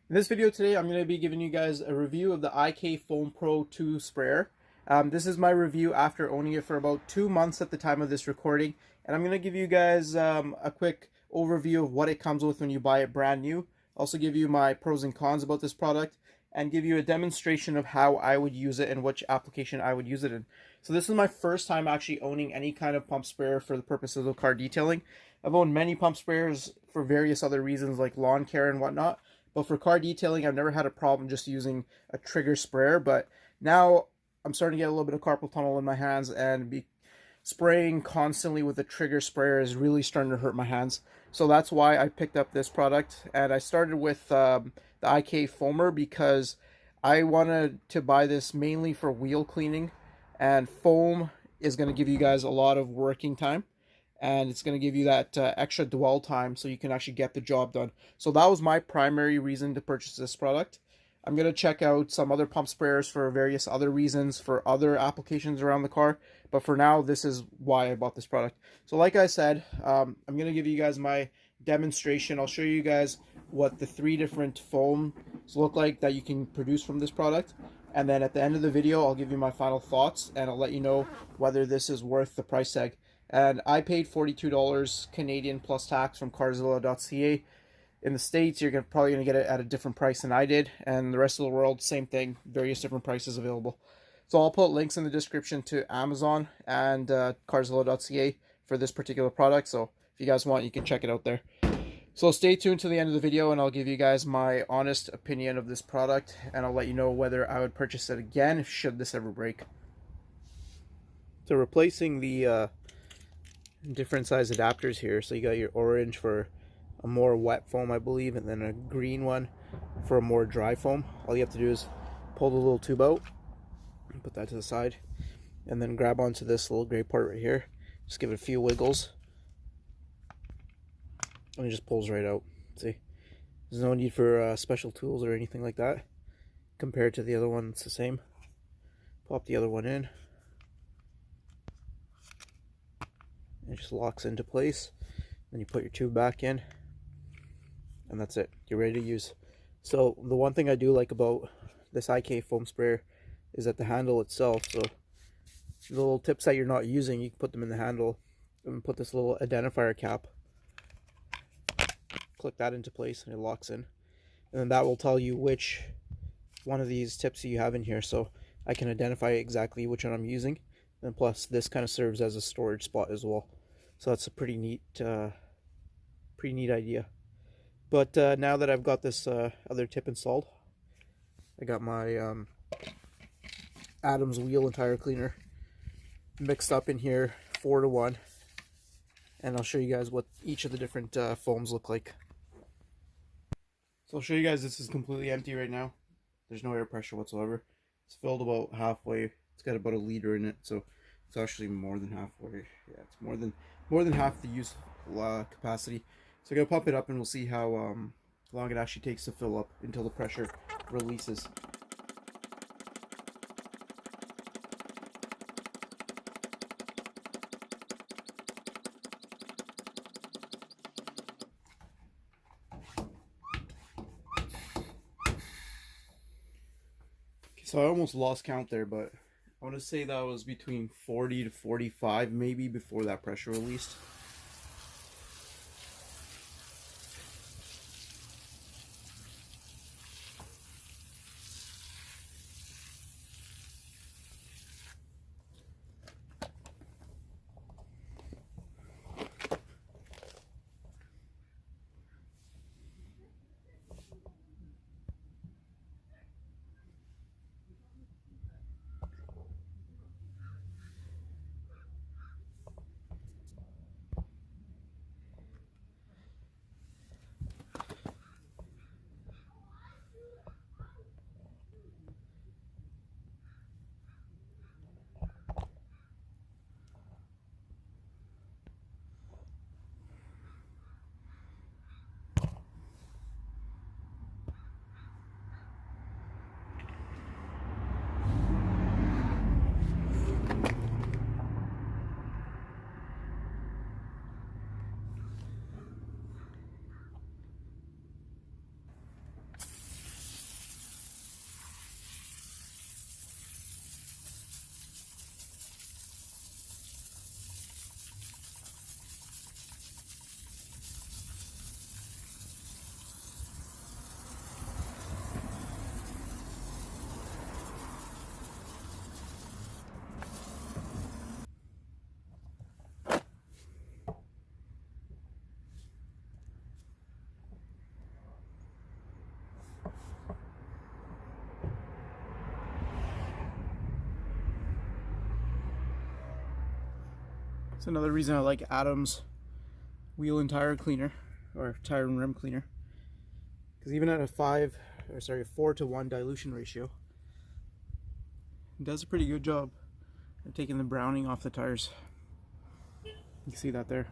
In this video today, I'm going to be giving you guys a review of the IK Foam Pro 2 sprayer. This is my review after owning it for about 2 months at the time of this recording, and I'm going to give you guys a quick overview of what it comes with when you buy it brand new. Also give you my pros and cons about this product, and give you a demonstration of how I would use it and which application I would use it in. So this is my first time actually owning any kind of pump sprayer for the purposes of car detailing. I've owned many pump sprayers for various other reasons like lawn care and whatnot. But for car detailing, I've never had a problem just using a trigger sprayer. But now I'm starting to get a little bit of carpal tunnel in my hands, and spraying constantly with a trigger sprayer is really starting to hurt my hands. So that's why I picked up this product. And I started with the IK Foamer because I wanted to buy this mainly for wheel cleaning. And foam is going to give you guys a lot of working time, and it's going to give you that extra dwell time so you can actually get the job done. So that was my primary reason to purchase this product. I'm going to check out some other pump sprayers for various other reasons for other applications around the car, but for now this is why I bought this product. So like I said, I'm going to give you guys my demonstration. I'll show you guys what the 3 different foams look like that you can produce from this product, and then at the end of the video I'll give you my final thoughts, and I'll let you know whether this is worth the price tag. And I paid $42 Canadian plus tax from Carzilla.ca. In the States, you're probably going to get it at a different price than I did. And the rest of the world, same thing, various different prices available. So I'll put links in the description to Amazon and Carzilla.ca for this particular product. So if you guys want, you can check it out there. So stay tuned to the end of the video, and I'll give you guys my honest opinion of this product. And I'll let you know whether I would purchase it again should this ever break. So replacing the different size adapters here. So you got your orange for a more wet foam, I believe, and then a green one for a more dry foam. All you have to do is pull the little tube out, put that to the side, and then grab onto this little gray part right here. Just give it a few wiggles, and it just pulls right out. See, there's no need for special tools or anything like that. Compared to the other one, it's the same. Pop the other one in. It just locks into place. Then you put your tube back in, and that's it. You're ready to use. So the one thing I do like about this IK foam sprayer is that the handle itself. So the little tips that you're not using, you can put them in the handle and put this little identifier cap. Click that into place, and it locks in. And then that will tell you which one of these tips you have in here, so I can identify exactly which one I'm using. And plus, this kind of serves as a storage spot as well. So that's a pretty neat idea. But now that I've got this other tip installed, I got my Adams wheel and tire cleaner mixed up in here 4-to-1, and I'll show you guys what each of the different foams look like. So I'll show you guys, this is completely empty right now. There's no air pressure whatsoever. It's filled about halfway. It's got about 1 liter in it, so it's actually more than halfway. Yeah, it's more than half the use capacity. So I'm gonna pump it up, and we'll see how long it actually takes to fill up until the pressure releases. So I almost lost count there, but I want to say that was between 40 to 45 maybe before that pressure released. It's another reason I like Adam's wheel and tire cleaner, or tire and rim cleaner, because even at a 4-to-1 dilution ratio, it does a pretty good job of taking the browning off the tires. You can see that there.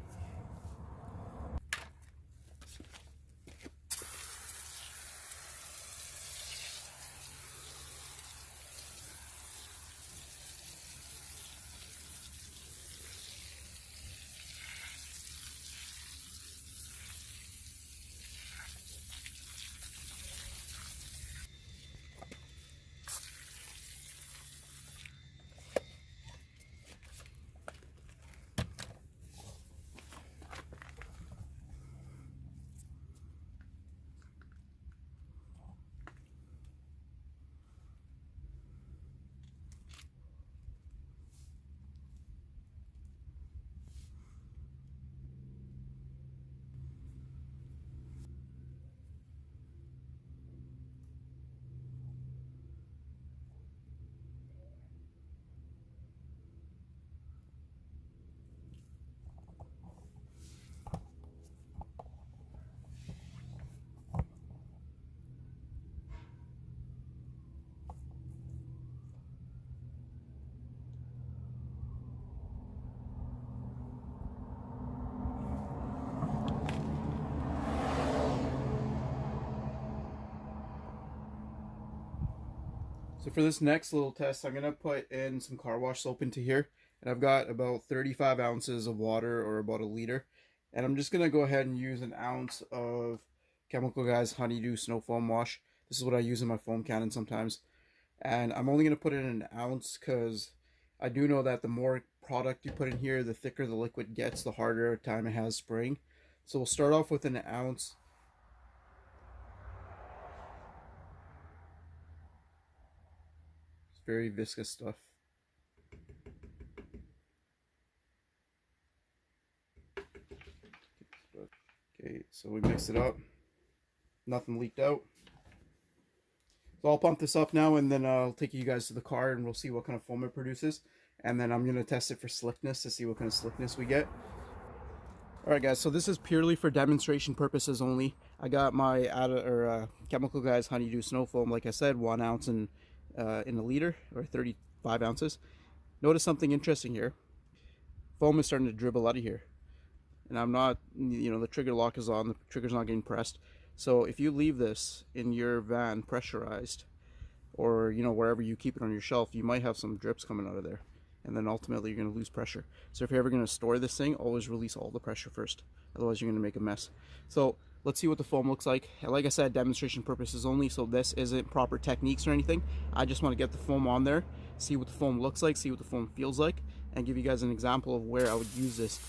So for this next little test, I'm going to put in some car wash soap into here. And I've got about 35 ounces of water, or about a liter. And I'm just going to go ahead and use an ounce of Chemical Guys Honeydew Snow Foam Wash. This is what I use in my foam cannon sometimes. And I'm only going to put in an ounce because I do know that the more product you put in here, the thicker the liquid gets, the harder time it has spraying. So we'll start off with an ounce. Very viscous stuff. Okay, so we mix it up. Nothing leaked out. So I'll pump this up now, and then I'll take you guys to the car and we'll see what kind of foam it produces. And then I'm going to test it for slickness to see what kind of slickness we get. Alright guys, so this is purely for demonstration purposes only. I got my Chemical Guys Honeydew Snow Foam, like I said, 1 ounce in a liter, or 35 ounces. Notice something interesting here. Foam is starting to dribble out of here. And I'm not, the trigger lock is on, the trigger's not getting pressed. So if you leave this in your van pressurized, or, wherever you keep it on your shelf, you might have some drips coming out of there. And then ultimately you're going to lose pressure. So if you're ever going to store this thing, always release all the pressure first. Otherwise you're going to make a mess. So let's see what the foam looks like. Like I said, demonstration purposes only, so this isn't proper techniques or anything. I just want to get the foam on there, see what the foam looks like, see what the foam feels like, and give you guys an example of where I would use this.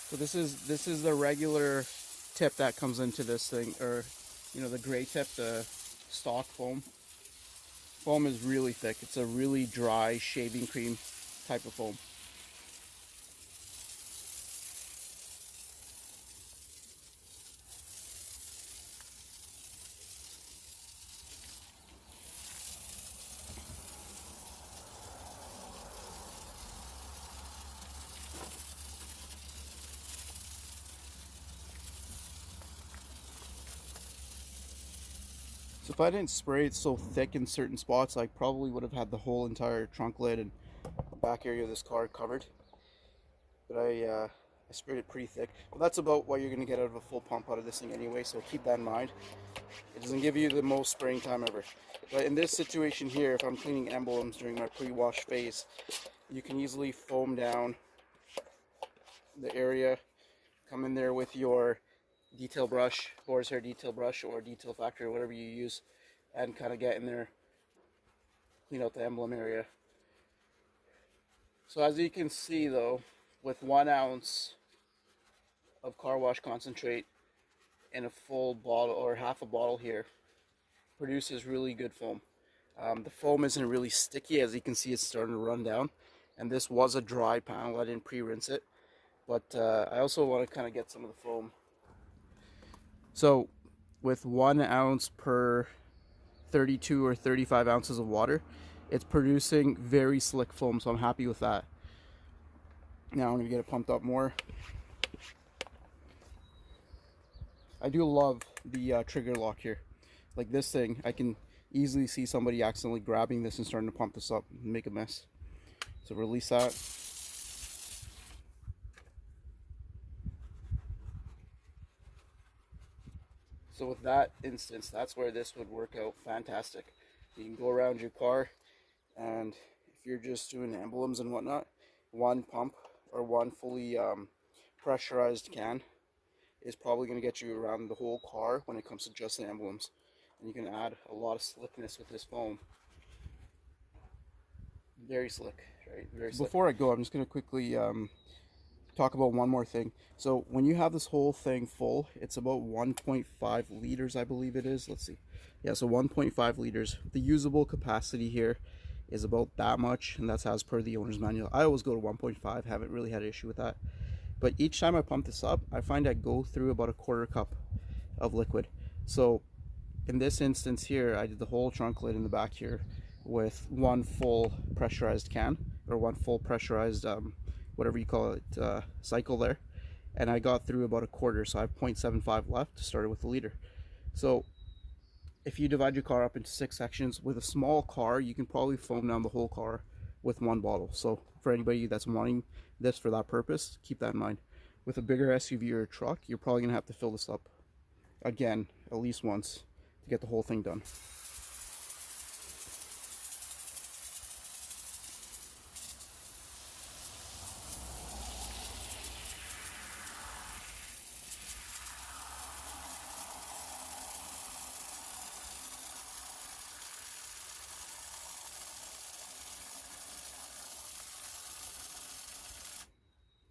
So this is the regular tip that comes into this thing, or the gray tip, the stock foam. Foam is really thick. It's a really dry shaving cream type of foam. So if I didn't spray it so thick in certain spots, I probably would have had the whole entire trunk lid and back area of this car covered. But I sprayed it pretty thick. Well, that's about what you're going to get out of a full pump out of this thing anyway, so keep that in mind. It doesn't give you the most spraying time ever. But in this situation here, if I'm cleaning emblems during my pre-wash phase, you can easily foam down the area, come in there with your detail brush, Boars hair detail brush, or detail factory, whatever you use, and kind of get in there, clean out the emblem area. So as you can see though, with 1 ounce of car wash concentrate in a full bottle, or half a bottle here, produces really good foam. The foam isn't really sticky. As you can see, it's starting to run down, and this was a dry panel. I didn't pre-rinse it, but I also want to kind of get some of the foam. So with 1 ounce per 32 or 35 ounces of water, it's producing very slick foam, so I'm happy with that. Now I'm going to get it pumped up more. I do love the trigger lock here. Like this thing, I can easily see somebody accidentally grabbing this and starting to pump this up and make a mess. So release that. So with that instance, that's where this would work out fantastic. You can go around your car, and if you're just doing emblems and whatnot, one pump or one fully pressurized can is probably going to get you around the whole car when it comes to just the emblems. And you can add a lot of slickness with this foam. Very slick, right? Very slick. Before I go, I'm just going to quickly talk about one more thing. So when you have this whole thing full, it's about 1.5 liters, I believe it is. Let's see. Yeah, so 1.5 liters. The usable capacity here is about that much, and that's as per the owner's manual. I always go to 1.5, haven't really had an issue with that. But each time I pump this up, I find I go through about a quarter cup of liquid. So in this instance here, I did the whole trunk lid in the back here with one full pressurized can, or one full pressurized whatever you call it, cycle there, and I got through about a quarter, so I have 0.75 left, started with a liter. So if you divide your car up into 6 sections, with a small car, you can probably foam down the whole car with one bottle. So for anybody that's wanting this for that purpose, keep that in mind. With a bigger SUV or a truck, you're probably gonna have to fill this up again at least once to get the whole thing done.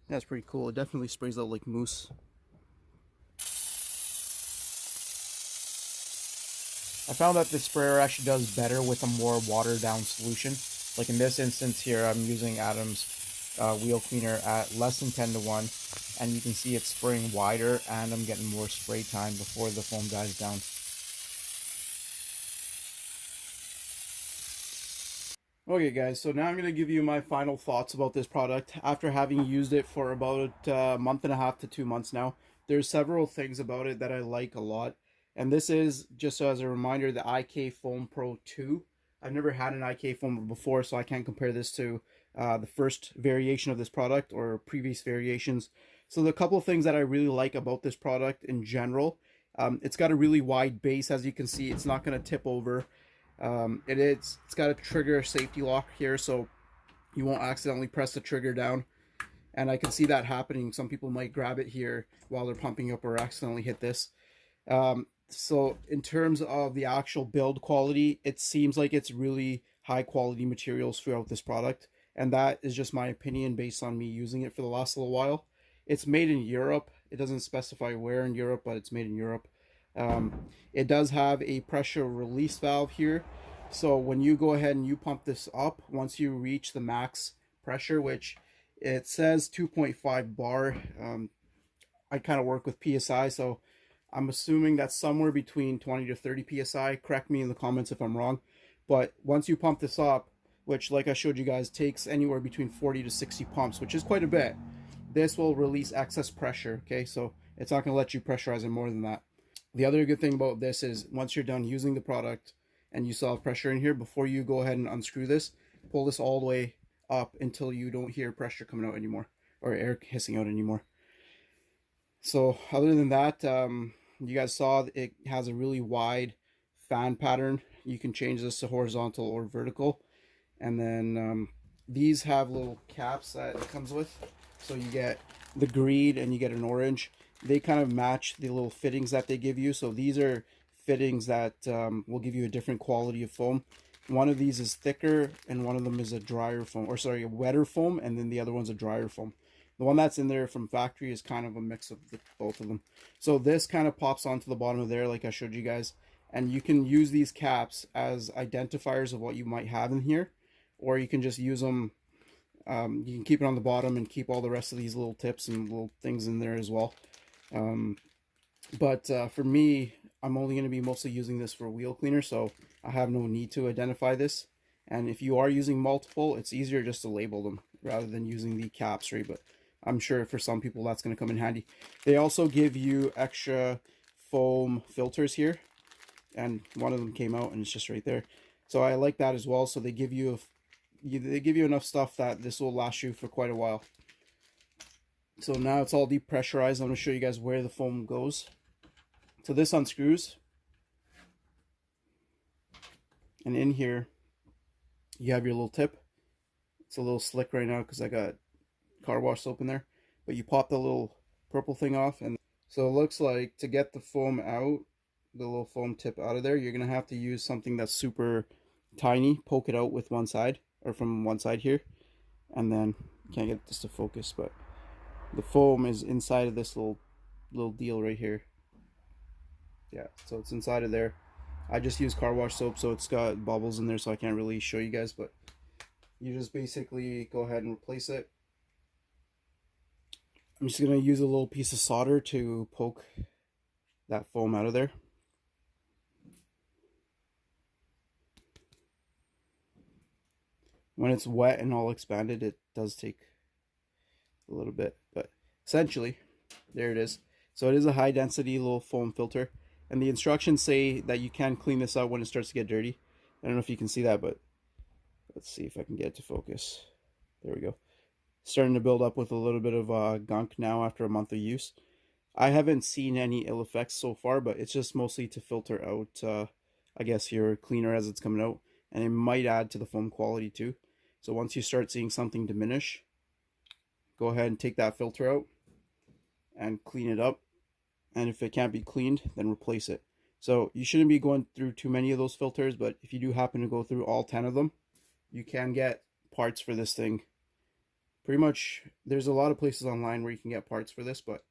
That's pretty cool. It definitely sprays out like mousse. I found that the sprayer actually does better with a more watered down solution. Like in this instance here, I'm using Adam's wheel cleaner at less than 10:1, and you can see it's spraying wider, and I'm getting more spray time before the foam dies down. Okay guys, so now I'm going to give you my final thoughts about this product after having used it for about a month and a half to 2 months now. There's several things about it that I like a lot, and this is, just as a reminder, the IK Foam Pro 2. I've never had an IK foam before, so I can't compare this to the first variation of this product or previous variations. So the couple of things that I really like about this product in general, it's got a really wide base. As you can see, it's not going to tip over. It's got a trigger safety lock here, so you won't accidentally press the trigger down, and I can see that happening. Some people might grab it here while they're pumping up or accidentally hit this. So in terms of the actual build quality, it seems like it's really high quality materials throughout this product, and that is just my opinion based on me using it for the last little while. It's made in Europe. It doesn't specify where in Europe, but it's made in Europe. It does have a pressure release valve here, so when you go ahead and you pump this up, once you reach the max pressure, which it says 2.5 bar, I kind of work with PSI, so I'm assuming that's somewhere between 20 to 30 PSI. Correct me in the comments if I'm wrong, but once you pump this up, which like I showed you guys takes anywhere between 40 to 60 pumps, which is quite a bit, this will release excess pressure. Okay, so it's not going to let you pressurize it more than that. The other good thing about this is once you're done using the product and you still have pressure in here, before you go ahead and unscrew this, pull this all the way up until you don't hear pressure coming out anymore or air hissing out anymore. So other than that, you guys saw it has a really wide fan pattern. You can change this to horizontal or vertical. And then these have little caps that it comes with. So you get the green and you get an orange. They kind of match the little fittings that they give you. So these are fittings that will give you a different quality of foam. One of these is thicker and one of them is a drier foam, or sorry, a wetter foam, and then the other one's a drier foam. The one that's in there from factory is kind of a mix of both of them. So this kind of pops onto the bottom of there like I showed you guys, and you can use these caps as identifiers of what you might have in here, or you can just use them. You can keep it on the bottom and keep all the rest of these little tips and little things in there as well. But for me, I'm only going to be mostly using this for wheel cleaner, so I have no need to identify this. And if you are using multiple, it's easier just to label them rather than using the caps, right? But I'm sure for some people that's going to come in handy. They also give you extra foam filters here, and one of them came out and it's just right there. So I like that as well. So they give you enough stuff that this will last you for quite a while. So now it's all depressurized. I'm going to show you guys where the foam goes. So this unscrews, and in here you have your little tip. It's a little slick right now because I got car wash soap in there, but you pop the little purple thing off, and so it looks like to get the foam out, the little foam tip out of there, you're gonna have to use something that's super tiny, poke it out with one side, or from one side here, and then can't get this to focus, but the foam is inside of this little deal right here. Yeah, so it's inside of there. I just use car wash soap, so it's got bubbles in there, so I can't really show you guys, but you just basically go ahead and replace it. I'm just going to use a little piece of solder to poke that foam out of there. When it's wet and all expanded, it does take a little bit, but essentially, there it is. So it is a high density little foam filter, and the instructions say that you can clean this out when it starts to get dirty. I don't know if you can see that, but let's see if I can get it to focus. There we go. Starting to build up with a little bit of gunk now after a month of use. I haven't seen any ill effects so far, but it's just mostly to filter out, I guess, your cleaner as it's coming out, and it might add to the foam quality too. So once you start seeing something diminish, go ahead and take that filter out and clean it up, and if it can't be cleaned, then replace it. So you shouldn't be going through too many of those filters, but if you do happen to go through all 10 of them, you can get parts for this thing. Pretty much, there's a lot of places online where you can get parts for this, but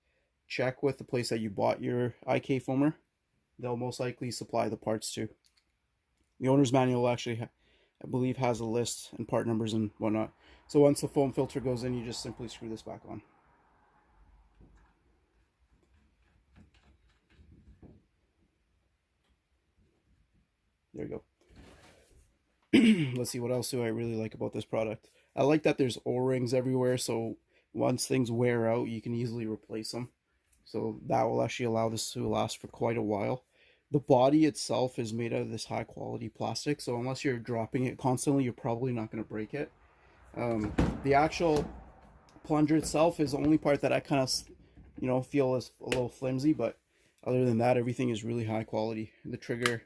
check with the place that you bought your IK foamer. They'll most likely supply the parts too. The owner's manual actually, I believe, has a list and part numbers and whatnot. So once the foam filter goes in, you just simply screw this back on. There you go. Let's see, what else do I really like about this product? I like that there's O-rings everywhere, so once things wear out, you can easily replace them. So that will actually allow this to last for quite a while. The body itself is made out of this high quality plastic, so unless you're dropping it constantly, you're probably not going to break it. The actual plunger itself is the only part that I kind of, feel is a little flimsy, but other than that, everything is really high quality. The trigger,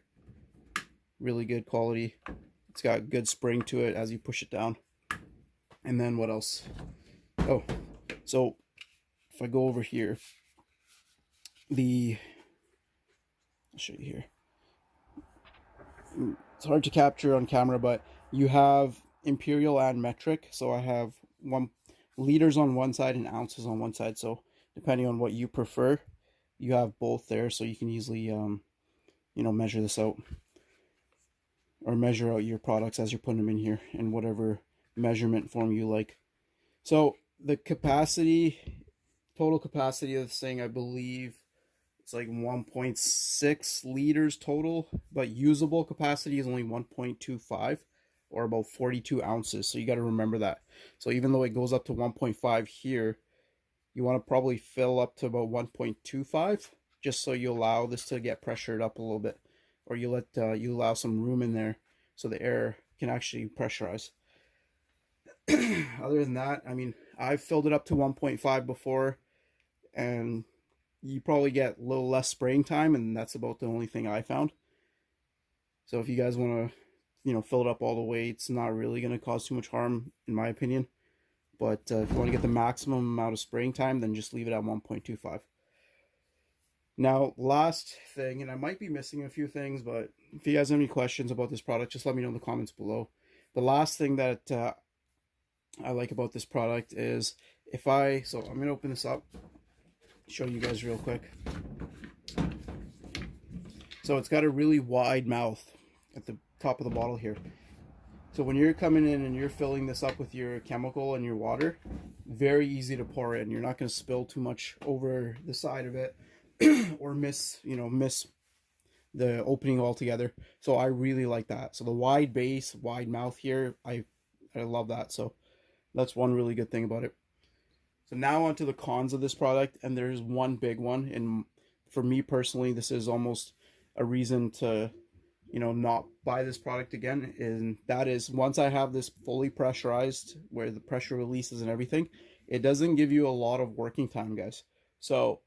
really good quality. It's got good spring to it as you push it down. And then what else? Oh, so if I go over here, I'll show you here. It's hard to capture on camera, but you have imperial and metric. So I have liters on one side and ounces on one side. So depending on what you prefer, you have both there. So you can easily, measure this out, or measure out your products as you're putting them in here in whatever measurement form you like. So the total capacity of this thing, I believe it's like 1.6 liters total, but usable capacity is only 1.25, or about 42 ounces. So you got to remember that. So even though it goes up to 1.5 here, you want to probably fill up to about 1.25, just so you allow this to get pressured up a little bit, or you allow some room in there so the air can actually pressurize. Other than that, I mean, I've filled it up to 1.5 before, and you probably get a little less spraying time, and that's about the only thing I found. So if you guys want to, fill it up all the way, it's not really going to cause too much harm, in my opinion. But if you want to get the maximum amount of spraying time, then just leave it at 1.25. Now, last thing, and I might be missing a few things, but if you guys have any questions about this product, just let me know in the comments below. The last thing that I like about this product is so I'm going to open this up, show you guys real quick. So it's got a really wide mouth at the top of the bottle here. So when you're coming in and you're filling this up with your chemical and your water, very easy to pour in. You're not going to spill too much over the side of it or miss the opening altogether. So I really like that. So the wide base, wide mouth here, I love that. So That's one really good thing about it. So now on to the cons of this product, and there's one big one, and for me personally, this is almost a reason to, not buy this product again, and that is once I have this fully pressurized, where the pressure releases and everything, it doesn't give you a lot of working time, guys. So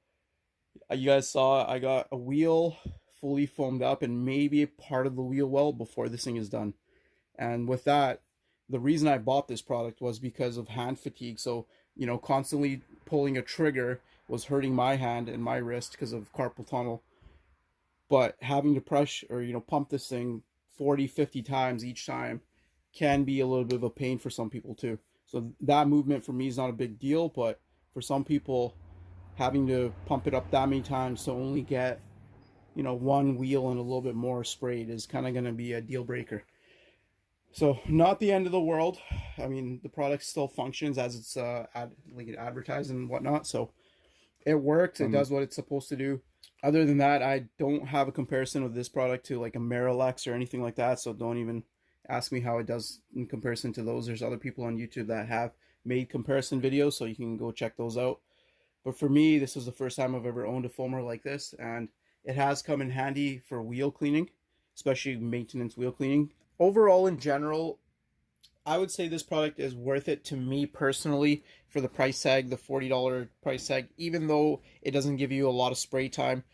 you guys saw I got a wheel fully foamed up and maybe a part of the wheel well before this thing is done. And with that, the reason I bought this product was because of hand fatigue. So, constantly pulling a trigger was hurting my hand and my wrist because of carpal tunnel. But having to press or, pump this thing 40, 50 times each time can be a little bit of a pain for some people too. So that movement for me is not a big deal, but for some people, having to pump it up that many times to only get, one wheel and a little bit more sprayed is kind of going to be a deal breaker. So not the end of the world. I mean, the product still functions as it's advertised and whatnot. So it works. It does what it's supposed to do. Other than that, I don't have a comparison of this product to like a Marilex or anything like that. So don't even ask me how it does in comparison to those. There's other people on YouTube that have made comparison videos, so you can go check those out. But for me, this was the first time I've ever owned a foamer like this, and it has come in handy for wheel cleaning, especially maintenance wheel cleaning. Overall, in general, I would say this product is worth it to me personally for the price tag, the $40 price tag. Even though it doesn't give you a lot of spray time,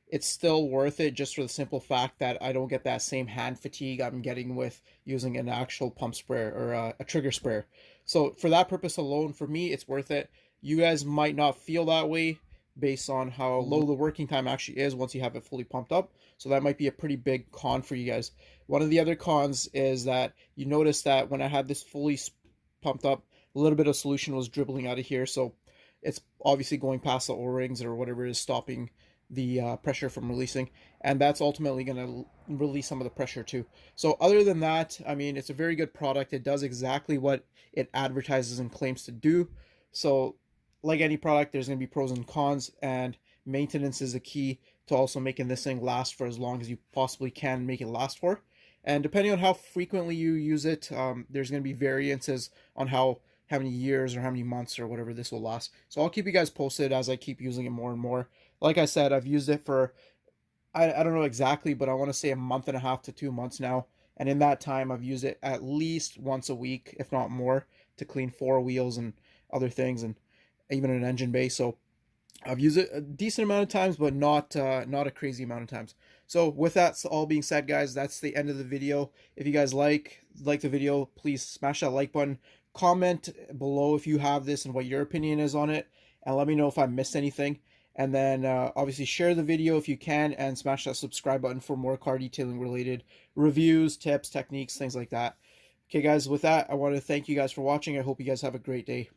it's still worth it just for the simple fact that I don't get that same hand fatigue I'm getting with using an actual pump sprayer or a trigger sprayer. So for that purpose alone, for me, it's worth it. You guys might not feel that way based on how low the working time actually is once you have it fully pumped up. So that might be a pretty big con for you guys. One of the other cons is that you notice that when I had this fully pumped up, a little bit of solution was dribbling out of here. So it's obviously going past the O-rings or whatever is stopping the pressure from releasing. And that's ultimately going to release some of the pressure too. So other than that, I mean, it's a very good product. It does exactly what it advertises and claims to do. So like any product, there's going to be pros and cons, and maintenance is a key to also making this thing last for as long as you possibly can make it last for. And depending on how frequently you use it, there's going to be variances on how many years or how many months or whatever this will last. So I'll keep you guys posted as I keep using it more and more. Like I said, I've used it for, I don't know exactly, but I want to say a month and a half to 2 months now. And in that time, I've used it at least once a week, if not more, to clean 4 wheels and other things, and even an engine bay. So I've used it a decent amount of times, but not a crazy amount of times. So with that all being said, guys, that's the end of the video. If you guys like the video, please smash that like button. Comment below if you have this and what your opinion is on it, and let me know if I missed anything. And then obviously share the video if you can, and smash that subscribe button for more car detailing related reviews, tips, techniques, things like that. Okay, guys, with that, I want to thank you guys for watching. I hope you guys have a great day.